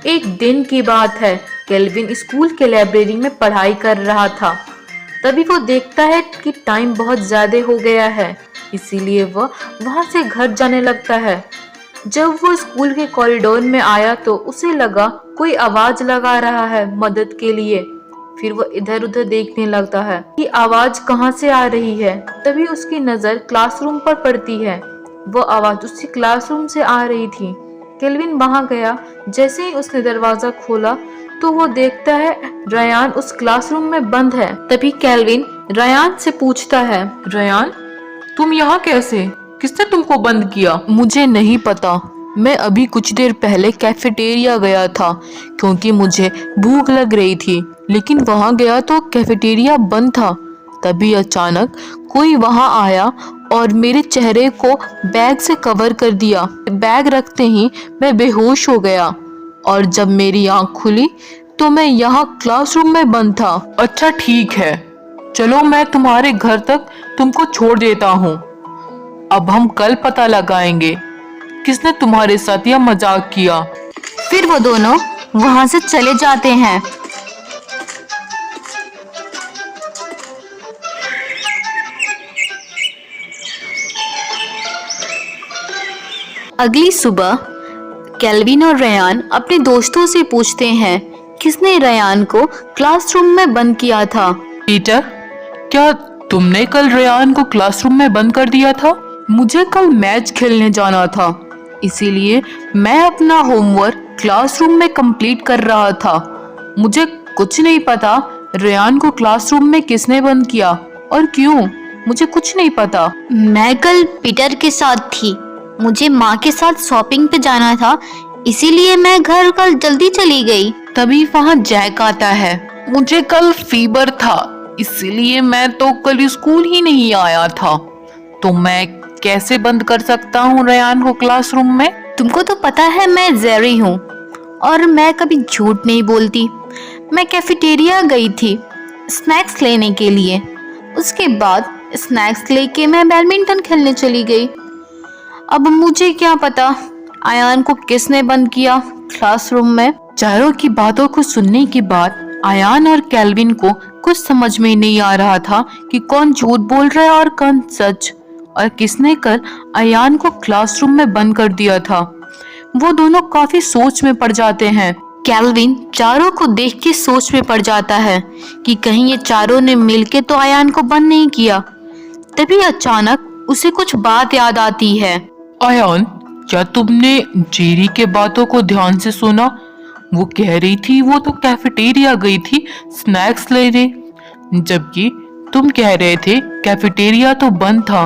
एक दिन की बात है। केल्विन स्कूल के लाइब्रेरी में पढ़ाई कर रहा था। तभी वो देखता है कि टाइम बहुत ज्यादा हो गया है, इसीलिए वह वहां से घर जाने लगता है। जब वो स्कूल के कॉरिडोर में आया तो उसे लगा कोई आवाज लगा रहा है मदद के लिए। फिर वो इधर उधर देखने लगता है कि आवाज कहाँ से आ रही है। तभी उसकी नजर क्लासरूम पर पड़ती है। वो आवाज उसी क्लासरूम से आ रही थी। केल्विन वहां गया। जैसे ही उसने दरवाजा खोला तो वो देखता है रयान उस क्लासरूम में बंद है। तभी केल्विन रयान से पूछता है, रयान, तुम यहाँ कैसे? किसने तुमको बंद किया? मुझे नहीं पता। मैं अभी कुछ देर पहले कैफेटेरिया गया था क्योंकि मुझे भूख लग रही थी, लेकिन वहाँ गया तो कैफेटेरिया बंद था। तभी अचानक कोई वहाँ आया और मेरे चेहरे को बैग से कवर कर दिया। बैग रखते ही मैं बेहोश हो गया और जब मेरी आँख खुली तो मैं यहाँ क्लासरूम में बंद था। अच्छा ठीक है, चलो मैं तुम्हारे घर तक तुमको छोड़ देता हूँ। अब हम कल पता लगाएंगे किसने तुम्हारे साथ यह मजाक किया। फिर वो दोनों वहां से चले जाते हैं। अगली सुबह केल्विन और रयान अपने दोस्तों से पूछते हैं किसने रयान को क्लासरूम में बंद किया था। पीटर, क्या तुमने कल रयान को क्लासरूम में बंद कर दिया था? मुझे कल मैच खेलने जाना था, इसीलिए मैं अपना होमवर्क क्लासरूम में कंप्लीट कर रहा था। मुझे कुछ नहीं पता रयान को क्लासरूम में किसने बंद किया और क्यों, मुझे कुछ नहीं पता। मैं कल पीटर के साथ थी। मुझे माँ के साथ शॉपिंग पे जाना था, इसीलिए मैं घर कल जल्दी चली गई। तभी वहाँ जैक आता है। मुझे कल फीवर था, इसलिए मैं तो कल स्कूल ही नहीं आया था। तो मैं कैसे बंद कर सकता हूँ रयान को क्लासरूम में? तुमको तो पता है मैं जेरी हूँ और मैं कभी झूठ नहीं बोलती। मैं कैफेटेरिया गई थी स्नैक्स लेने के लिए। उसके बाद स्नैक्स लेके मैं बैडमिंटन खेलने चली गई। अब मुझे क्या पता आयान को किसने बंद किया क्लासरूम में। चारों की बातों को सुनने के बाद आयान और केल्विन को कुछ समझ में नहीं आ रहा था कि कौन झूठ बोल रहा है और कौन सच, और किसने कल आयान को क्लासरूम में बंद कर दिया था। वो दोनों काफी सोच में पड़ जाते हैं। केल्विन चारों को देख के सोच में पड़ जाता है कि कहीं ये चारों ने मिलके तो आयान को बंद नहीं किया। तभी अचानक उसे कुछ बात याद आती है। आयान, क्या तुमने जेरी के बातों को ध्यान से सुना? वो कह रही थी वो तो कैफेटेरिया गई थी स्नैक्स लेने, जबकि तुम कह रहे थे कैफेटेरिया तो बंद था।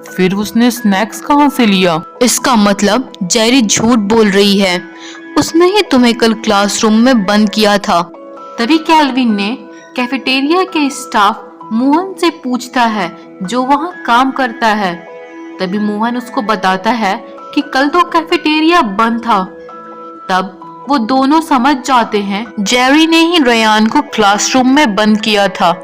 फिर उसने स्नैक्स कहाँ से लिया? इसका मतलब जेरी झूठ बोल रही है। उसने ही तुम्हें कल क्लासरूम में बंद किया था। तभी केल्विन ने कैफेटेरिया के स्टाफ मोहन से पूछता है जो वहाँ काम करता है। तभी मोहन उसको बताता है कि कल तो कैफेटेरिया बंद था। तब वो दोनों समझ जाते हैं जेरी ने ही रयान को क्लासरूम में बंद किया था।